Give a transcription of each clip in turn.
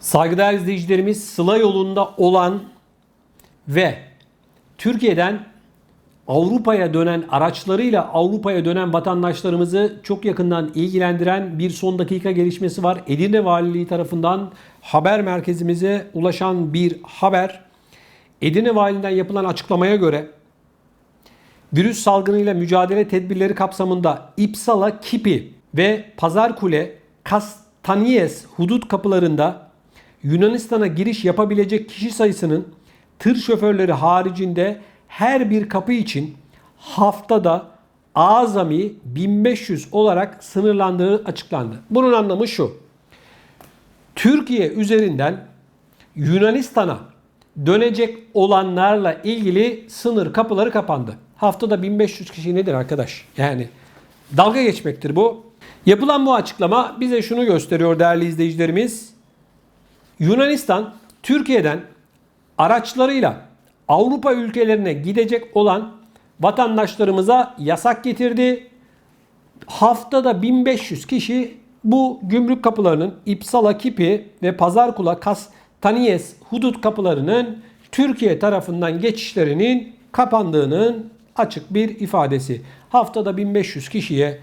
Saygıdeğer izleyicilerimiz, Sıla yolunda olan ve Türkiye'den Avrupa'ya dönen araçlarıyla Avrupa'ya dönen vatandaşlarımızı çok yakından ilgilendiren bir son dakika gelişmesi var. Edirne Valiliği tarafından haber merkezimize ulaşan bir haber. Edirne Valiliğinden yapılan açıklamaya göre virüs salgınıyla mücadele tedbirleri kapsamında İpsala, Kipi ve Pazarkule, Kastaniyes hudut kapılarında Yunanistan'a giriş yapabilecek kişi sayısının tır şoförleri haricinde her bir kapı için haftada azami 1500 olarak sınırlandığı açıklandı. Bunun anlamı şu: Türkiye üzerinden Yunanistan'a dönecek olanlarla ilgili sınır kapıları kapandı. Haftada 1500 kişi nedir arkadaş? Yani dalga geçmektir bu. Yapılan bu açıklama bize şunu gösteriyor değerli izleyicilerimiz. Yunanistan, Türkiye'den araçlarıyla Avrupa ülkelerine gidecek olan vatandaşlarımıza yasak getirdi. Haftada 1500 kişi bu gümrük kapılarının İpsala, Kipi ve Pazarkula, Kastaniyes hudut kapılarının Türkiye tarafından geçişlerinin kapandığının açık bir ifadesi. Haftada 1500 kişiye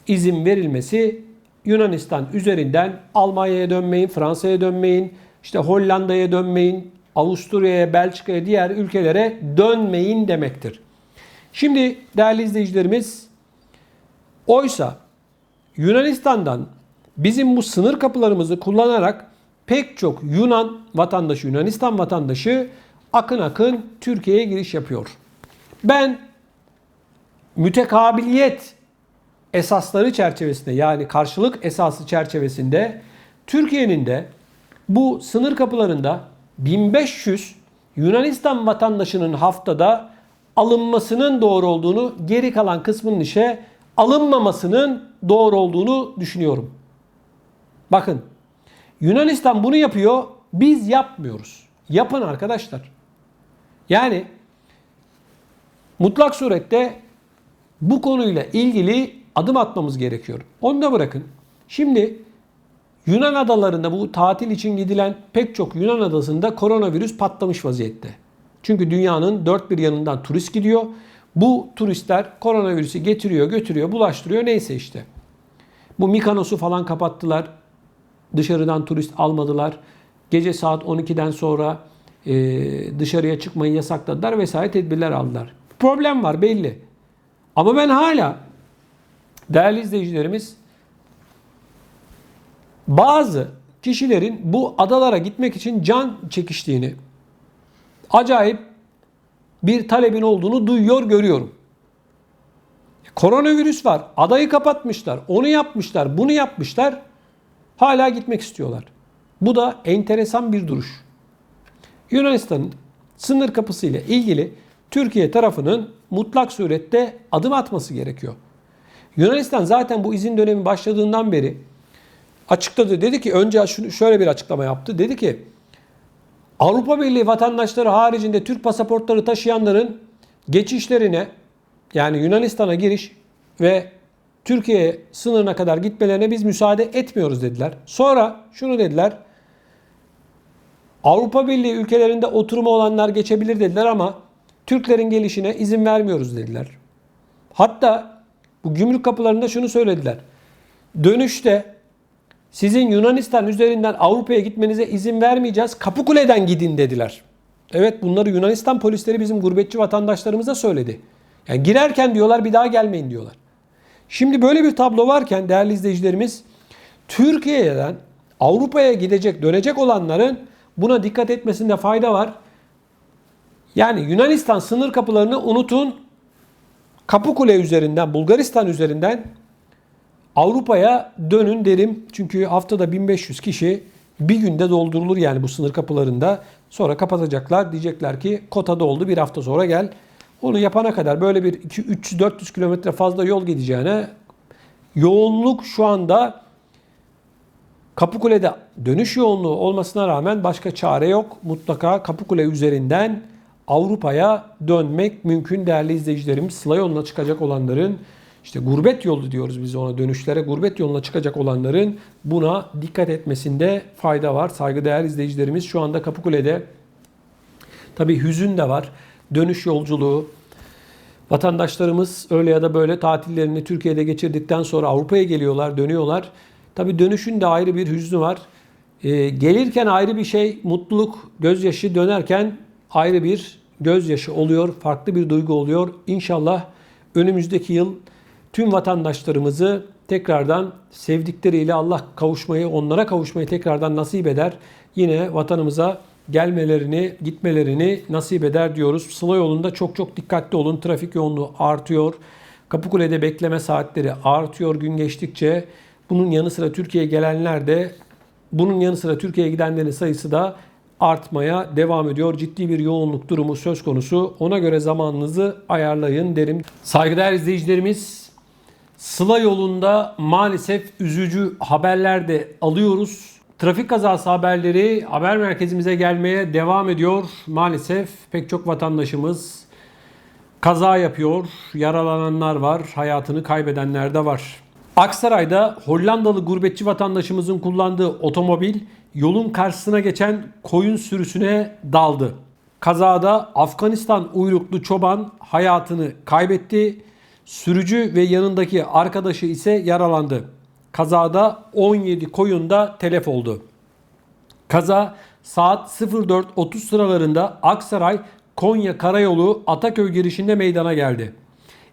izin verilmesi, Yunanistan üzerinden Almanya'ya dönmeyin, Fransa'ya dönmeyin, işte Hollanda'ya dönmeyin, Avusturya'ya, Belçika'ya, diğer ülkelere dönmeyin demektir. Şimdi değerli izleyicilerimiz, oysa Yunanistan'dan bizim bu sınır kapılarımızı kullanarak pek çok Yunan vatandaşı, Yunanistan vatandaşı akın akın Türkiye'ye giriş yapıyor. Ben mütekabiliyet esasları çerçevesinde, yani karşılık esası çerçevesinde Türkiye'nin de bu sınır kapılarında 1500 Yunanistan vatandaşının haftada alınmasının doğru olduğunu, geri kalan kısmının ise alınmamasının doğru olduğunu düşünüyorum. Bakın, Yunanistan bunu yapıyor, biz yapmıyoruz. Yapın arkadaşlar. Yani mutlak surette bu konuyla ilgili adım atmamız gerekiyor. Onu da bırakın. Şimdi Yunan adalarında bu tatil için gidilen pek çok Yunan adasında koronavirüs patlamış vaziyette. Çünkü dünyanın dört bir yanından turist gidiyor. Bu turistler koronavirüsü getiriyor, götürüyor, bulaştırıyor, neyse işte. Bu Mikonos'u falan kapattılar. Dışarıdan turist almadılar. Gece saat 12'den sonra dışarıya çıkmayı yasakladılar vesaire, tedbirler aldılar. Problem var belli. Ama ben hala, değerli izleyicilerimiz, bazı kişilerin bu adalara gitmek için can çekiştiğini, acayip bir talebin olduğunu duyuyor, görüyorum. Koronavirüs var, adayı kapatmışlar, onu yapmışlar, bunu yapmışlar, hala gitmek istiyorlar. Bu da enteresan bir duruş. Yunanistan'ın sınır kapısı ile ilgili Türkiye tarafının mutlak surette adım atması gerekiyor. Yunanistan zaten bu izin dönemi başladığından beri açıkladı. Dedi ki, önce şöyle bir açıklama yaptı. Dedi ki, Avrupa Birliği vatandaşları haricinde Türk pasaportları taşıyanların geçişlerine, yani Yunanistan'a giriş ve Türkiye sınırına kadar gitmelerine biz müsaade etmiyoruz dediler. Sonra şunu dediler: Avrupa Birliği ülkelerinde oturumu olanlar geçebilir dediler ama Türklerin gelişine izin vermiyoruz dediler. Hatta bu gümrük kapılarında şunu söylediler: dönüşte sizin Yunanistan üzerinden Avrupa'ya gitmenize izin vermeyeceğiz, Kapıkule'den gidin dediler. Evet, bunları Yunanistan polisleri bizim gurbetçi vatandaşlarımıza söyledi. Yani girerken diyorlar, bir daha gelmeyin diyorlar. Şimdi böyle bir tablo varken değerli izleyicilerimiz, Türkiye'den Avrupa'ya gidecek, dönecek olanların buna dikkat etmesinde fayda var. Yani Yunanistan sınır kapılarını unutun. Kapıkule üzerinden, Bulgaristan üzerinden Avrupa'ya dönün derim. Çünkü haftada 1500 kişi bir günde doldurulur yani bu sınır kapılarında. Sonra kapatacaklar. Diyecekler ki kota doldu, bir hafta sonra gel. Onu yapana kadar böyle bir 300-400 kilometre fazla yol gideceğine, yoğunluk şu anda Kapıkule'de dönüş yoğunluğu olmasına rağmen başka çare yok. Mutlaka Kapıkule üzerinden Avrupa'ya dönmek mümkün değerli izleyicilerimiz. Sıla yoluna çıkacak olanların İşte gurbet yolu diyoruz biz ona, dönüşlere gurbet yoluna çıkacak olanların buna dikkat etmesinde fayda var. Saygıdeğer izleyicilerimiz, şu anda Kapıkule'de tabii hüzün de var. Dönüş yolculuğu. Vatandaşlarımız öyle ya da böyle tatillerini Türkiye'de geçirdikten sonra Avrupa'ya geliyorlar, dönüyorlar. Tabii dönüşün de ayrı bir hüznü var. Gelirken ayrı bir şey, mutluluk, gözyaşı, dönerken ayrı bir gözyaşı oluyor, farklı bir duygu oluyor. İnşallah önümüzdeki yıl tüm vatandaşlarımızı tekrardan sevdikleriyle Allah kavuşmayı, onlara kavuşmayı tekrardan nasip eder. Yine vatanımıza gelmelerini, gitmelerini nasip eder diyoruz. Sıla yolunda çok çok dikkatli olun. Trafik yoğunluğu artıyor. Kapıkule'de bekleme saatleri artıyor gün geçtikçe. Bunun yanı sıra Türkiye'ye gelenler de, bunun yanı sıra Türkiye'ye gidenlerin sayısı da artmaya devam ediyor. Ciddi bir yoğunluk durumu söz konusu. Ona göre zamanınızı ayarlayın derim. Saygıdeğer izleyicilerimiz, Sıla yolunda maalesef üzücü haberler de alıyoruz. Trafik kazası haberleri haber merkezimize gelmeye devam ediyor. Maalesef pek çok vatandaşımız kaza yapıyor. Yaralananlar var, hayatını kaybedenler de var. Aksaray'da Hollandalı gurbetçi vatandaşımızın kullandığı otomobil yolun karşısına geçen koyun sürüsüne daldı. Kazada Afganistan uyruklu çoban hayatını kaybetti. Sürücü ve yanındaki arkadaşı ise yaralandı. Kazada 17 koyun da telef oldu. Kaza saat 04.30 sıralarında Aksaray Konya Karayolu Ataköy girişinde meydana geldi.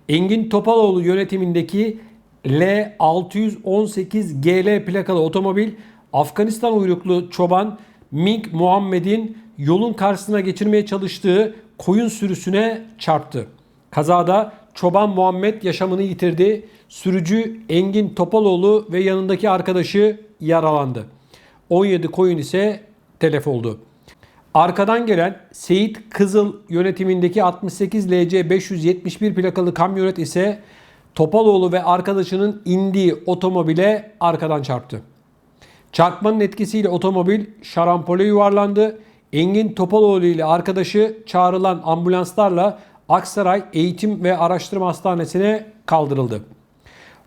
Engin Topaloğlu yönetimindeki L618GL plakalı otomobil Afganistan uyruklu çoban Mink Muhammed'in yolun karşısına geçirmeye çalıştığı koyun sürüsüne çarptı. Kazada çoban Muhammed yaşamını yitirdi. Sürücü Engin Topaloğlu ve yanındaki arkadaşı yaralandı. 17 koyun ise telef oldu. Arkadan gelen Seyit Kızıl yönetimindeki 68 LC 571 plakalı kamyonet ise Topaloğlu ve arkadaşının indiği otomobile arkadan çarptı. Çarpmanın etkisiyle otomobil şarampole yuvarlandı. Engin Topaloğlu ile arkadaşı çağrılan ambulanslarla Aksaray Eğitim ve Araştırma Hastanesi'ne kaldırıldı.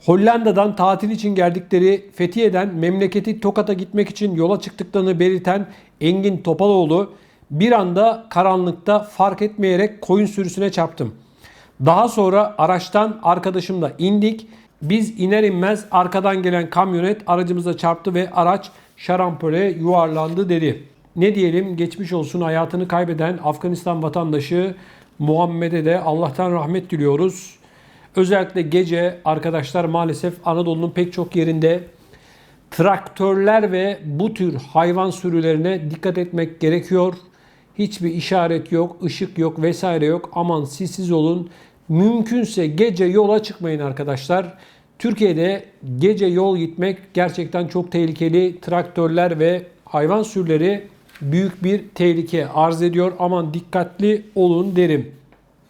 Hollanda'dan tatil için geldikleri Fethiye'den memleketi Tokat'a gitmek için yola çıktıklarını belirten Engin Topaloğlu bir anda karanlıkta fark etmeyerek koyun sürüsüne çarptım. Daha sonra araçtan arkadaşımla indik. Biz iner inmez arkadan gelen kamyonet aracımıza çarptı ve araç şarampole yuvarlandı dedi. Ne diyelim, geçmiş olsun, hayatını kaybeden Afganistan vatandaşı Muhammed'e de Allah'tan rahmet diliyoruz. Özellikle gece arkadaşlar maalesef Anadolu'nun pek çok yerinde traktörler ve bu tür hayvan sürülerine dikkat etmek gerekiyor. Hiçbir işaret yok, ışık yok vesaire yok. Aman siz olun. Mümkünse gece yola çıkmayın arkadaşlar. Türkiye'de gece yol gitmek gerçekten çok tehlikeli. Traktörler ve hayvan sürüleri büyük bir tehlike arz ediyor. Aman dikkatli olun derim.